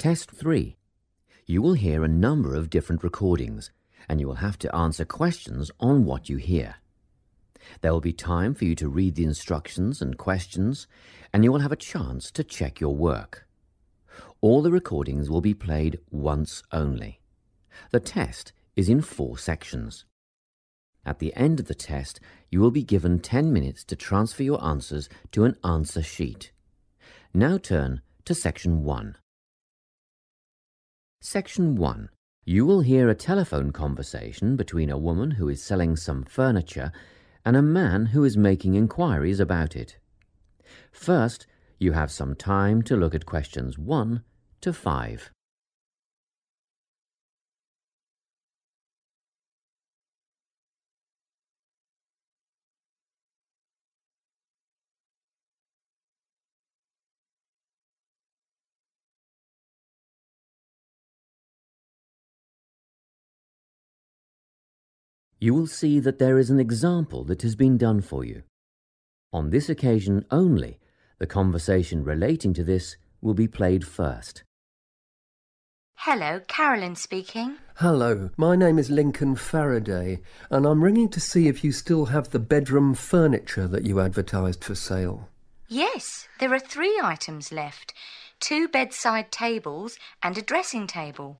Test 3. You will hear a number of different recordings, and you will have to answer questions on what you hear. There will be time for you to read the instructions and questions, and you will have a chance to check your work. All the recordings will be played once only. The test is in 4 sections. At the end of the test, you will be given 10 minutes to transfer your answers to an answer sheet. Now turn to Section 1. Section 1. You will hear a telephone conversation between a woman who is selling some furniture and a man who is making inquiries about it. First, you have some time to look at questions 1 to 5. You will see that there is an example that has been done for you. On this occasion only, the conversation relating to this will be played first. Hello, Carolyn speaking. Hello, my name is Lincoln Faraday, and I'm ringing to see if you still have the bedroom furniture that you advertised for sale. Yes, there are 3 items left. 2 bedside tables and a dressing table.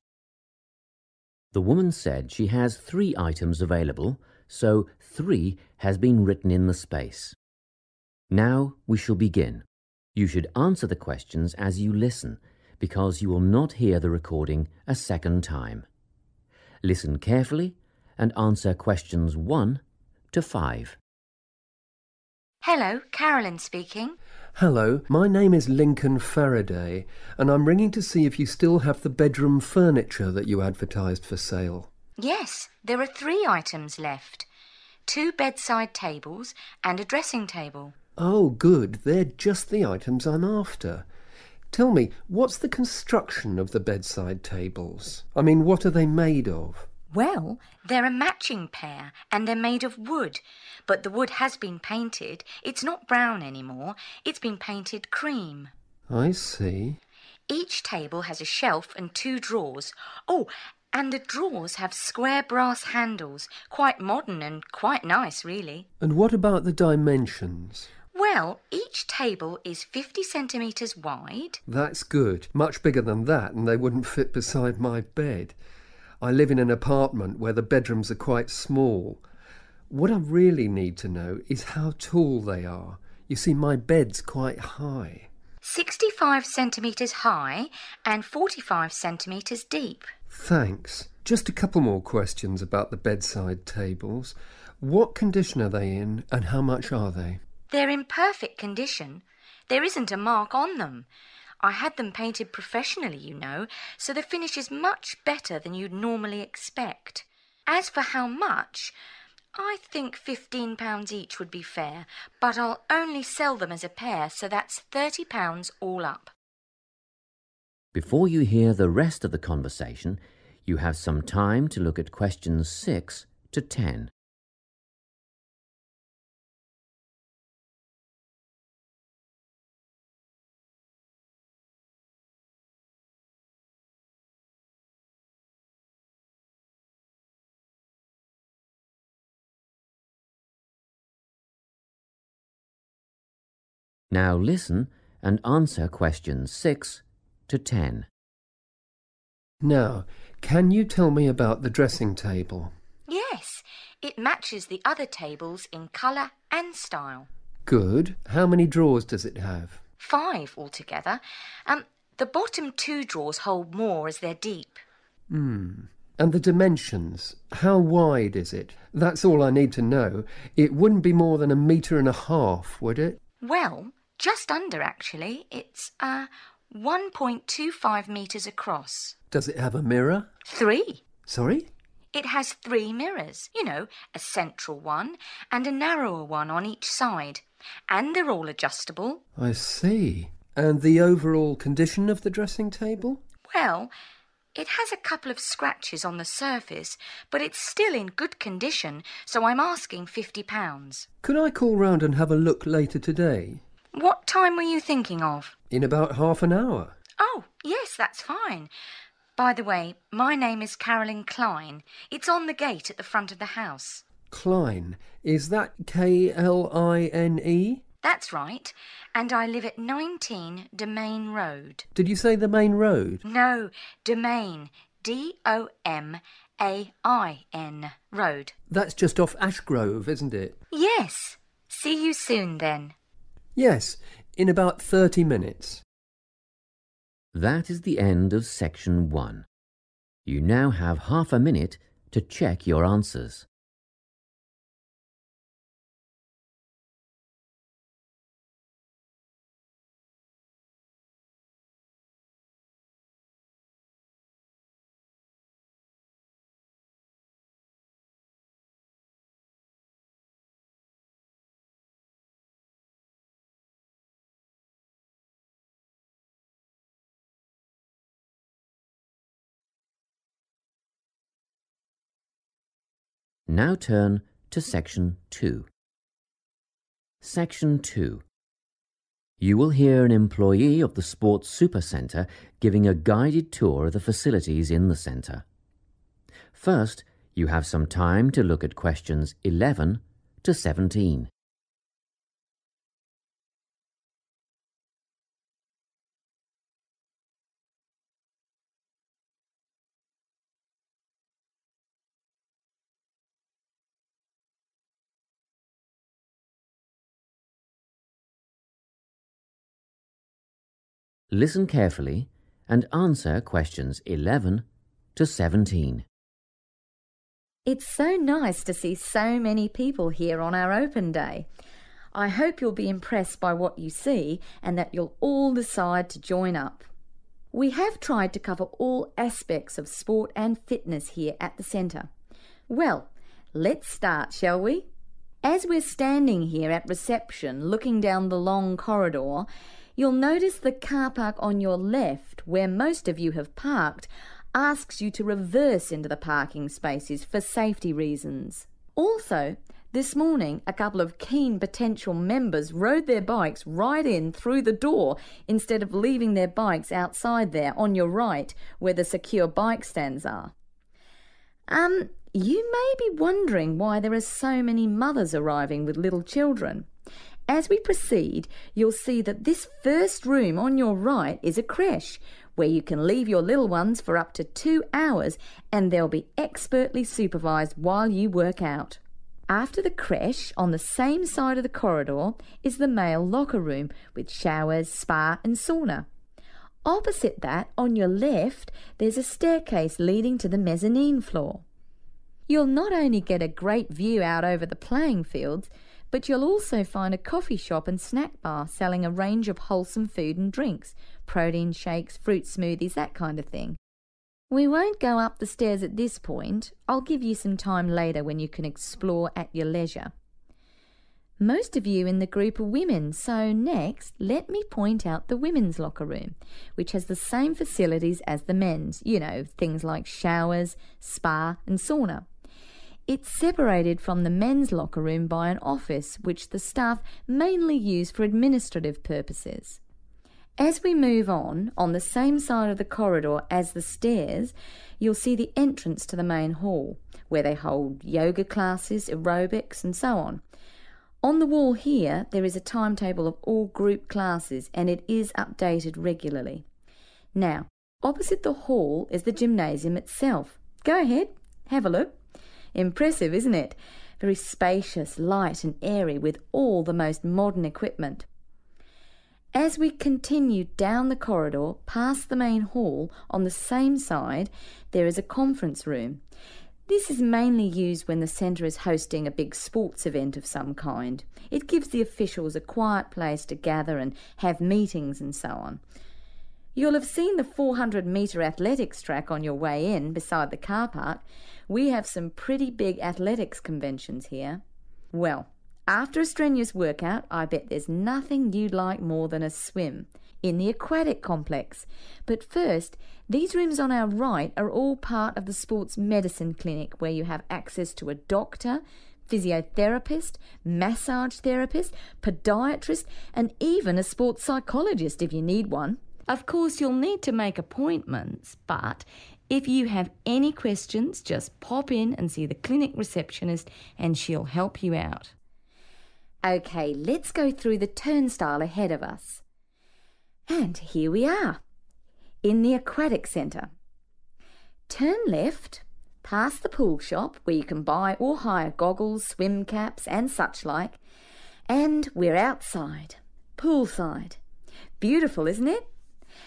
The woman said she has 3 items available, so 3 has been written in the space. Now we shall begin. You should answer the questions as you listen, because you will not hear the recording a second time. Listen carefully and answer questions 1 to 5. Hello, Carolyn speaking. Hello, my name is Lincoln Faraday, and I'm ringing to see if you still have the bedroom furniture that you advertised for sale. Yes, there are 3 items left. 2 bedside tables and a dressing table. Oh, good. They're just the items I'm after. Tell me, what's the construction of the bedside tables? I mean, what are they made of? Well, they're a matching pair and they're made of wood. But the wood has been painted. It's not brown anymore. It's been painted cream. I see. Each table has a shelf and 2 drawers. Oh, and the drawers have square brass handles. Quite modern and quite nice, really. And what about the dimensions? Well, each table is 50 centimetres wide. That's good. Much bigger than that, and they wouldn't fit beside my bed. I live in an apartment where the bedrooms are quite small. What I really need to know is how tall they are. You see, my bed's quite high. 65 centimetres high and 45 centimetres deep. Thanks. Just a couple more questions about the bedside tables. What condition are they in and how much are they? They're in perfect condition. There isn't a mark on them. I had them painted professionally, you know, so the finish is much better than you'd normally expect. As for how much, I think £15 each would be fair, but I'll only sell them as a pair, so that's £30 all up. Before you hear the rest of the conversation, you have some time to look at questions 6 to 10. Now listen and answer questions 6 to 10. Now, can you tell me about the dressing table? Yes, it matches the other tables in colour and style. Good. How many drawers does it have? 5 altogether. The bottom 2 drawers hold more as they're deep. And the dimensions? How wide is it? That's all I need to know. It wouldn't be more than 1.5 meters, would it? Well, just under actually. It's 1.25 metres across. Does it have a mirror? 3. Sorry? It has 3 mirrors, you know, a central one and a narrower one on each side. And they're all adjustable. I see. And the overall condition of the dressing table? Well, it has a couple of scratches on the surface, but it's still in good condition, so I'm asking £50. Could I call round and have a look later today? What time were you thinking of? In about half an hour. Oh, yes, that's fine. By the way, my name is Carolyn Klein. It's on the gate at the front of the house. Klein. Is that Kline? That's right. And I live at 19 Domain Road. Did you say the main road? No, Domain. Domain Road. That's just off Ashgrove, isn't it? Yes. See you soon then. Yes, in about 30 minutes. That is the end of section 1. You now have half a minute to check your answers. Now turn to Section 2. Section 2. You will hear an employee of the Sports Supercentre giving a guided tour of the facilities in the centre. First, you have some time to look at questions 11 to 17. Listen carefully and answer questions 11 to 17. It's so nice to see so many people here on our open day. I hope you'll be impressed by what you see and that you'll all decide to join up. We have tried to cover all aspects of sport and fitness here at the centre. Well, let's start, shall we? As we're standing here at reception looking down the long corridor, you'll notice the car park on your left, where most of you have parked, asks you to reverse into the parking spaces for safety reasons. Also, this morning, a couple of keen potential members rode their bikes right in through the door instead of leaving their bikes outside there on your right, where the secure bike stands are. You may be wondering why there are so many mothers arriving with little children. As we proceed, you'll see that this first room on your right is a creche, where you can leave your little ones for up to 2 hours and they'll be expertly supervised while you work out. After the creche, on the same side of the corridor, is the male locker room with showers, spa and sauna. Opposite that, on your left, there's a staircase leading to the mezzanine floor. You'll not only get a great view out over the playing fields, but you'll also find a coffee shop and snack bar selling a range of wholesome food and drinks, protein shakes, fruit smoothies, that kind of thing. We won't go up the stairs at this point. I'll give you some time later when you can explore at your leisure. Most of you in the group are women, so next let me point out the women's locker room, which has the same facilities as the men's, things like showers, spa and sauna. It's separated from the men's locker room by an office, which the staff mainly use for administrative purposes. As we move on the same side of the corridor as the stairs, you'll see the entrance to the main hall, where they hold yoga classes, aerobics and so on. On the wall here, there is a timetable of all group classes and it is updated regularly. Now, opposite the hall is the gymnasium itself. Go ahead, have a look. Impressive, isn't it? Very spacious, light and airy with all the most modern equipment. As we continue down the corridor past the main hall, on the same side there is a conference room. This is mainly used when the centre is hosting a big sports event of some kind. It gives the officials a quiet place to gather and have meetings and so on. You'll have seen the 400-metre athletics track on your way in beside the car park. We have some pretty big athletics conventions here. Well, after a strenuous workout, I bet there's nothing you'd like more than a swim in the aquatic complex. But first, these rooms on our right are all part of the sports medicine clinic, where you have access to a doctor, physiotherapist, massage therapist, podiatrist and even a sports psychologist if you need one. Of course, you'll need to make appointments, but if you have any questions, just pop in and see the clinic receptionist and she'll help you out. Okay, let's go through the turnstile ahead of us. And here we are, in the aquatic centre. Turn left, past the pool shop where you can buy or hire goggles, swim caps and such like, and we're outside, poolside. Beautiful, isn't it?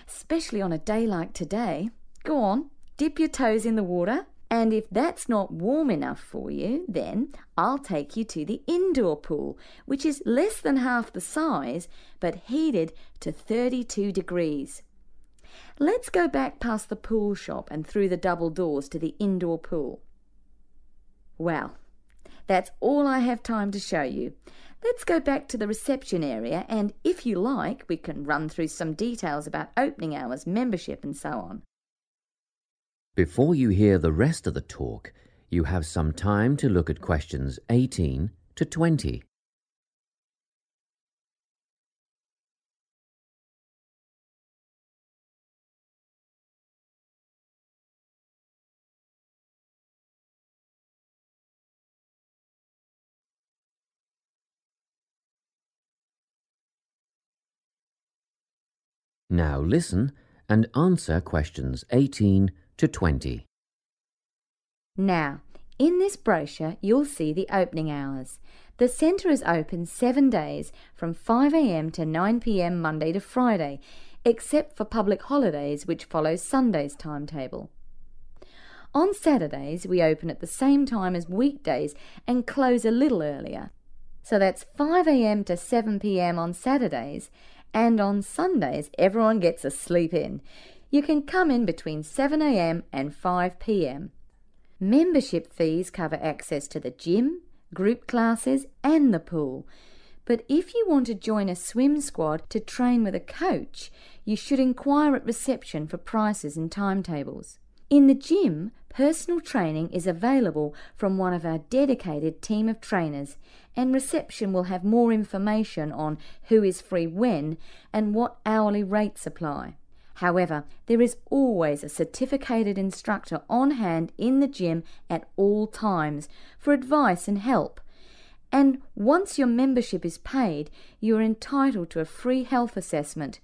Especially on a day like today. Go on, dip your toes in the water, and if that's not warm enough for you, then I'll take you to the indoor pool, which is less than half the size, but heated to 32 degrees. Let's go back past the pool shop and through the double doors to the indoor pool. Well, that's all I have time to show you. Let's go back to the reception area, and if you like, we can run through some details about opening hours, membership and so on. Before you hear the rest of the talk, you have some time to look at questions 18 to 20. Now listen and answer questions 18 to 20. Now, in this brochure, you'll see the opening hours. The centre is open 7 days from 5 a.m. to 9 p.m. Monday to Friday, except for public holidays which follow Sunday's timetable. On Saturdays, we open at the same time as weekdays and close a little earlier. So that's 5 a.m. to 7 p.m. on Saturdays, and on Sundays everyone gets a sleep in. You can come in between 7 a.m. and 5 p.m. Membership fees cover access to the gym, group classes and the pool. But if you want to join a swim squad to train with a coach, you should inquire at reception for prices and timetables. In the gym, personal training is available from one of our dedicated team of trainers, and reception will have more information on who is free when and what hourly rates apply. However, there is always a certificated instructor on hand in the gym at all times for advice and help. And once your membership is paid, you are entitled to a free health assessment,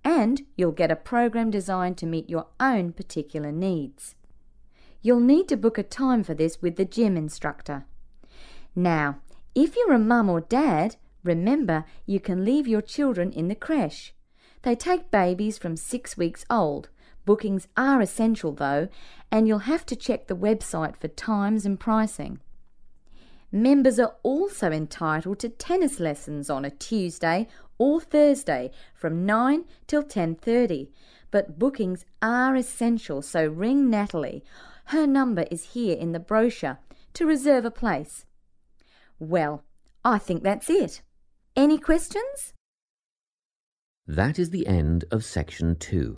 and you'll get a program designed to meet your own particular needs. You'll need to book a time for this with the gym instructor. Now, if you're a mum or dad, remember you can leave your children in the creche. They take babies from 6 weeks old. Bookings are essential though, and you'll have to check the website for times and pricing. Members are also entitled to tennis lessons on a Tuesday or Thursday from 9 till 10:30, but bookings are essential, so ring Natalie. Her number is here in the brochure to reserve a place. Well, I think that's it. Any questions? That is the end of section 2.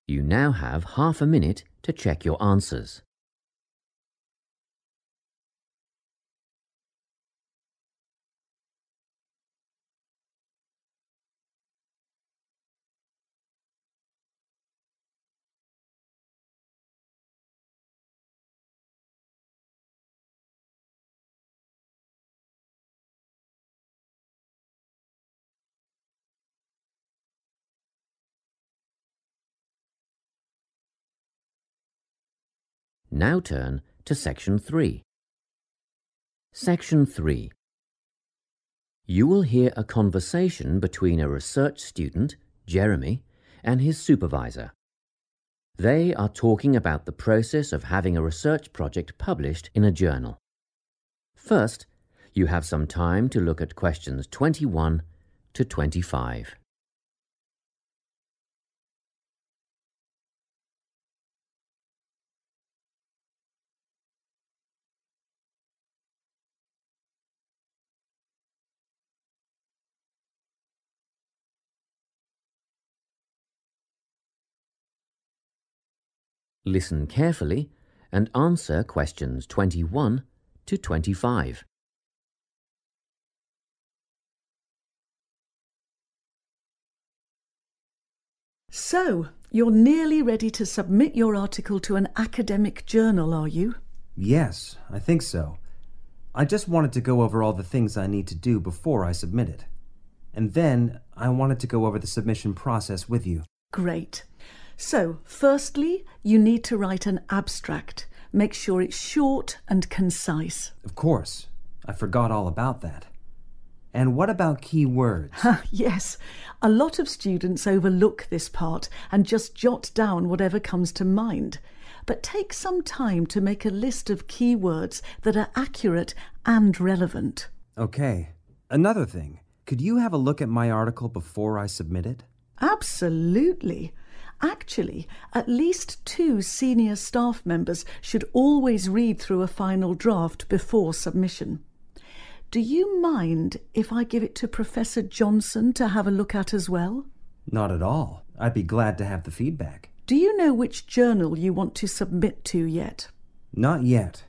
You now have half a minute to check your answers. Now turn to Section 3. Section 3. You will hear a conversation between a research student, Jeremy, and his supervisor. They are talking about the process of having a research project published in a journal. First, you have some time to look at questions 21 to 25. Listen carefully and answer questions 21 to 25. So, you're nearly ready to submit your article to an academic journal, are you? Yes, I think so. I just wanted to go over all the things I need to do before I submit it. And then I wanted to go over the submission process with you. Great. So, firstly, you need to write an abstract. Make sure it's short and concise. Of course. I forgot all about that. And what about key words? Yes, a lot of students overlook this part and just jot down whatever comes to mind. But take some time to make a list of key words that are accurate and relevant. Okay. Another thing. Could you have a look at my article before I submit it? Absolutely. Actually, at least 2 senior staff members should always read through a final draft before submission. Do you mind if I give it to Professor Johnson to have a look at as well? Not at all. I'd be glad to have the feedback. Do you know which journal you want to submit to yet? Not yet.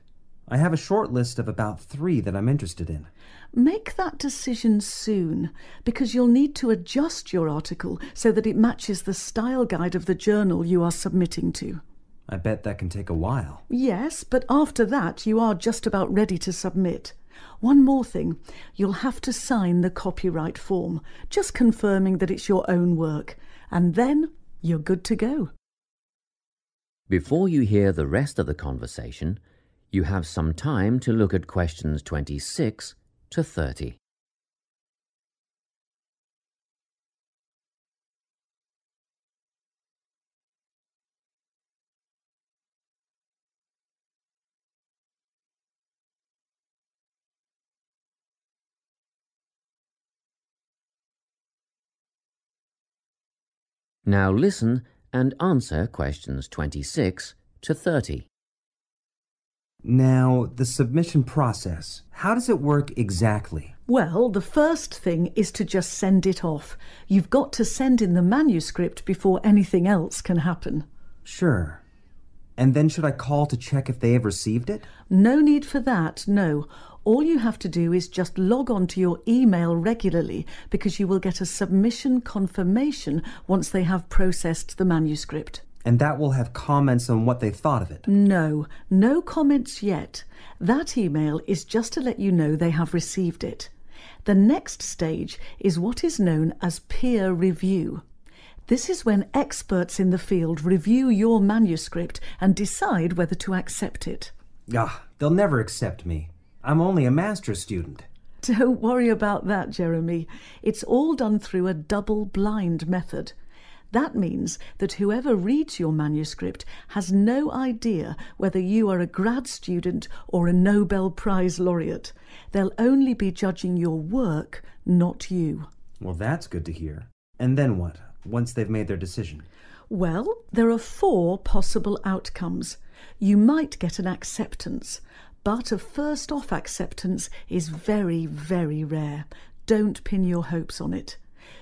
I have a short list of about 3 that I'm interested in. Make that decision soon, because you'll need to adjust your article so that it matches the style guide of the journal you are submitting to. I bet that can take a while. Yes, but after that you are just about ready to submit. One more thing, you'll have to sign the copyright form, just confirming that it's your own work, and then you're good to go. Before you hear the rest of the conversation, you have some time to look at questions 26 to 30. Now listen and answer questions 26 to 30. Now, the submission process. How does it work exactly? Well, the first thing is to just send it off. You've got to send in the manuscript before anything else can happen. Sure. And then should I call to check if they have received it? No need for that, no. All you have to do is just log on to your email regularly, because you will get a submission confirmation once they have processed the manuscript. And that will have comments on what they thought of it? No comments yet. That email is just to let you know they have received it. The next stage is what is known as peer review. This is when experts in the field review your manuscript and decide whether to accept it. They'll never accept me. I'm only a master's student. Don't worry about that, Jeremy. It's all done through a double-blind method. That means that whoever reads your manuscript has no idea whether you are a grad student or a Nobel Prize laureate. They'll only be judging your work, not you. Well, that's good to hear. And then what, once they've made their decision? Well, there are 4 possible outcomes. You might get an acceptance, but a first-off acceptance is very, very rare. Don't pin your hopes on it.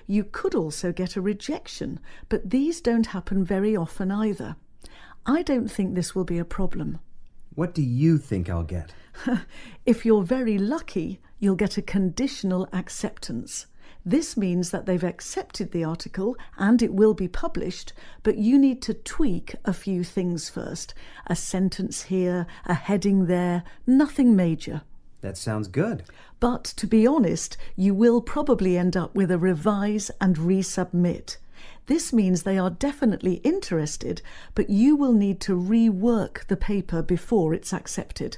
You could also get a rejection, but these don't happen very often either. I don't think this will be a problem. What do you think I'll get? If you're very lucky, you'll get a conditional acceptance. This means that they've accepted the article and it will be published, but you need to tweak a few things first. A sentence here, a heading there, nothing major. That sounds good. But to be honest, you will probably end up with a revise and resubmit. This means they are definitely interested, but you will need to rework the paper before it's accepted.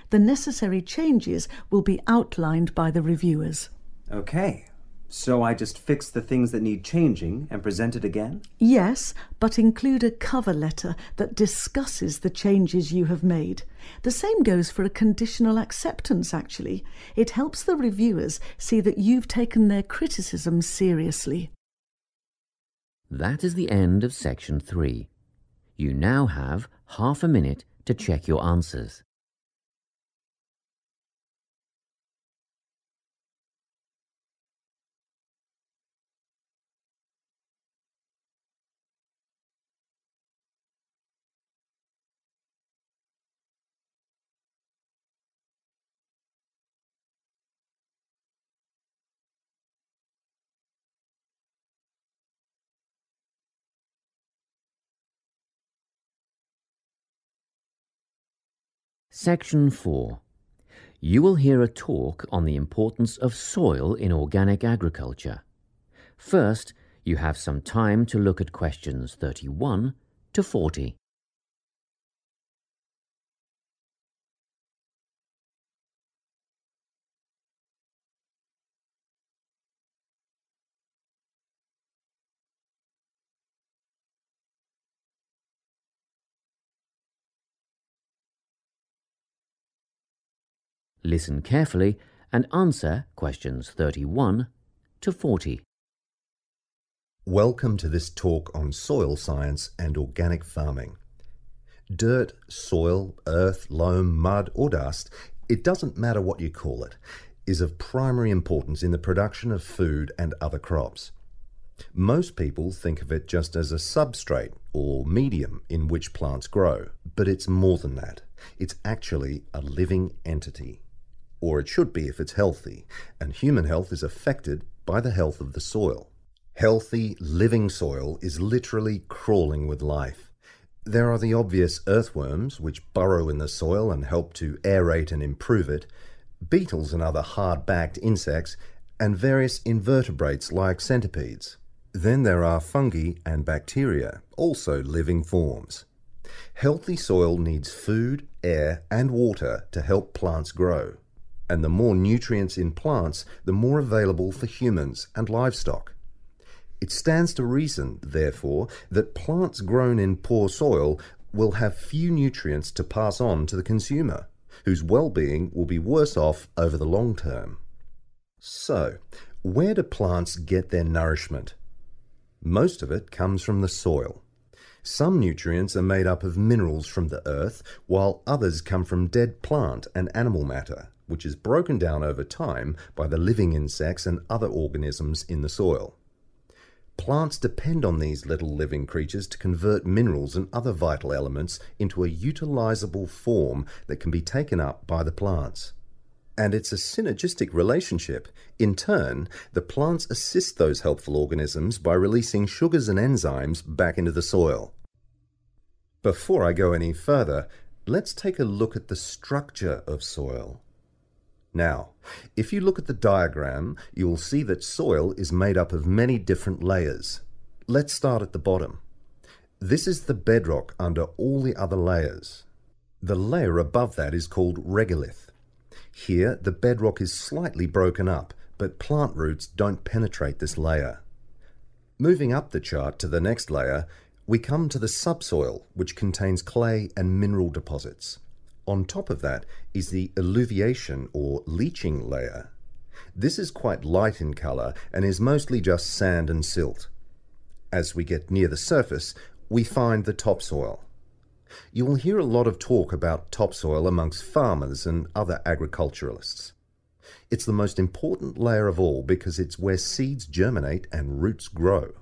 The necessary changes will be outlined by the reviewers. Okay. So I just fix the things that need changing and present it again? Yes, but include a cover letter that discusses the changes you have made. The same goes for a conditional acceptance, actually. It helps the reviewers see that you've taken their criticism seriously. That is the end of section 3. You now have half a minute to check your answers. Section 4. You will hear a talk on the importance of soil in organic agriculture. First, you have some time to look at questions 31 to 40. Listen carefully and answer questions 31 to 40. Welcome to this talk on soil science and organic farming. Dirt, soil, earth, loam, mud or dust, it doesn't matter what you call it, is of primary importance in the production of food and other crops. Most people think of it just as a substrate or medium in which plants grow, but it's more than that. It's actually a living entity. Or it should be if it's healthy, and human health is affected by the health of the soil. Healthy, living soil is literally crawling with life. There are the obvious earthworms, which burrow in the soil and help to aerate and improve it, beetles and other hard-backed insects, and various invertebrates like centipedes. Then there are fungi and bacteria, also living forms. Healthy soil needs food, air, and water to help plants grow. And the more nutrients in plants, the more available for humans and livestock. It stands to reason, therefore, that plants grown in poor soil will have few nutrients to pass on to the consumer, whose well-being will be worse off over the long term. So, where do plants get their nourishment? Most of it comes from the soil. Some nutrients are made up of minerals from the earth, while others come from dead plant and animal matter, which is broken down over time by the living insects and other organisms in the soil. Plants depend on these little living creatures to convert minerals and other vital elements into a utilizable form that can be taken up by the plants. And it's a synergistic relationship. In turn, the plants assist those helpful organisms by releasing sugars and enzymes back into the soil. Before I go any further, let's take a look at the structure of soil. Now, if you look at the diagram, you will see that soil is made up of many different layers. Let's start at the bottom. This is the bedrock under all the other layers. The layer above that is called regolith. Here, the bedrock is slightly broken up, but plant roots don't penetrate this layer. Moving up the chart to the next layer, we come to the subsoil, which contains clay and mineral deposits. On top of that is the alluviation or leaching layer. This is quite light in colour and is mostly just sand and silt. As we get near the surface, we find the topsoil. You will hear a lot of talk about topsoil amongst farmers and other agriculturalists. It's the most important layer of all because it's where seeds germinate and roots grow.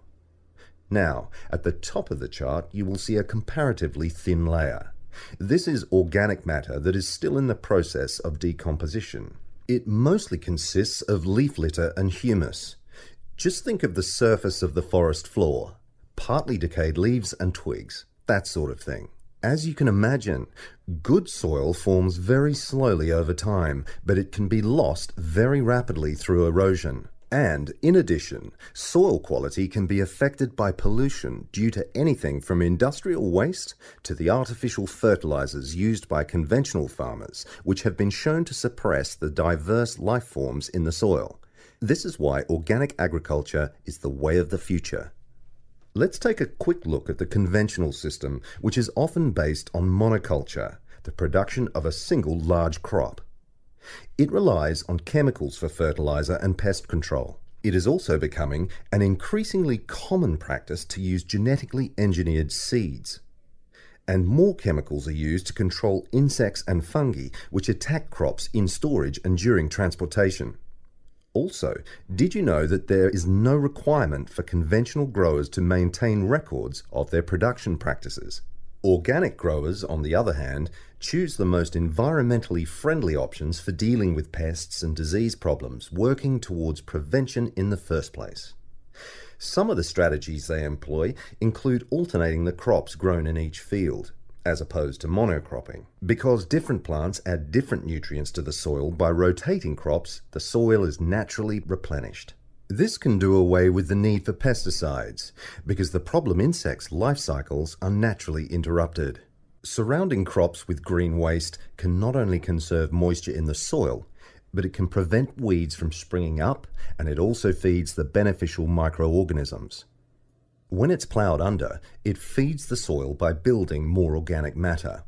Now, at the top of the chart, you will see a comparatively thin layer. This is organic matter that is still in the process of decomposition. It mostly consists of leaf litter and humus. Just think of the surface of the forest floor, partly decayed leaves and twigs, that sort of thing. As you can imagine, good soil forms very slowly over time, but it can be lost very rapidly through erosion. And, in addition, soil quality can be affected by pollution due to anything from industrial waste to the artificial fertilizers used by conventional farmers, which have been shown to suppress the diverse life forms in the soil. This is why organic agriculture is the way of the future. Let's take a quick look at the conventional system, which is often based on monoculture, the production of a single large crop. It relies on chemicals for fertilizer and pest control. It is also becoming an increasingly common practice to use genetically engineered seeds. And more chemicals are used to control insects and fungi, which attack crops in storage and during transportation. Also, did you know that there is no requirement for conventional growers to maintain records of their production practices? Organic growers, on the other hand, choose the most environmentally friendly options for dealing with pests and disease problems, working towards prevention in the first place. Some of the strategies they employ include alternating the crops grown in each field, as opposed to monocropping. Because different plants add different nutrients to the soil, by rotating crops, the soil is naturally replenished. This can do away with the need for pesticides, because the problem insects' life cycles are naturally interrupted. Surrounding crops with green waste can not only conserve moisture in the soil, but it can prevent weeds from springing up, and it also feeds the beneficial microorganisms. When it's ploughed under, it feeds the soil by building more organic matter.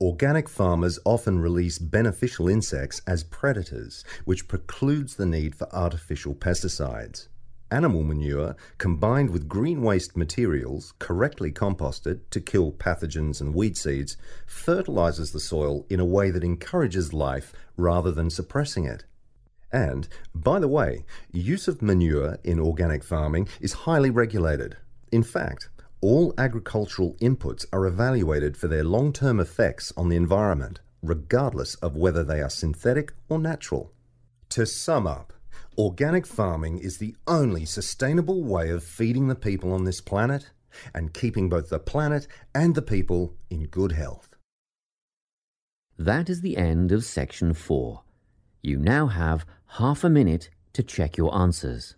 Organic farmers often release beneficial insects as predators, which precludes the need for artificial pesticides. Animal manure, combined with green waste materials, correctly composted to kill pathogens and weed seeds, fertilizes the soil in a way that encourages life rather than suppressing it. And, by the way, use of manure in organic farming is highly regulated. In fact, all agricultural inputs are evaluated for their long-term effects on the environment, regardless of whether they are synthetic or natural. To sum up, organic farming is the only sustainable way of feeding the people on this planet and keeping both the planet and the people in good health. That is the end of section 4. You now have half a minute to check your answers.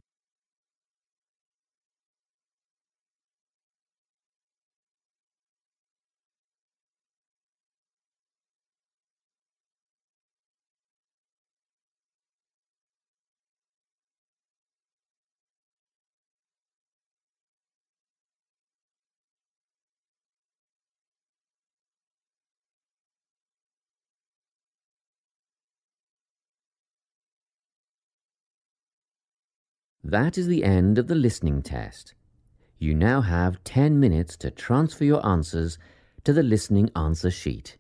That is the end of the listening test. You now have 10 minutes to transfer your answers to the listening answer sheet.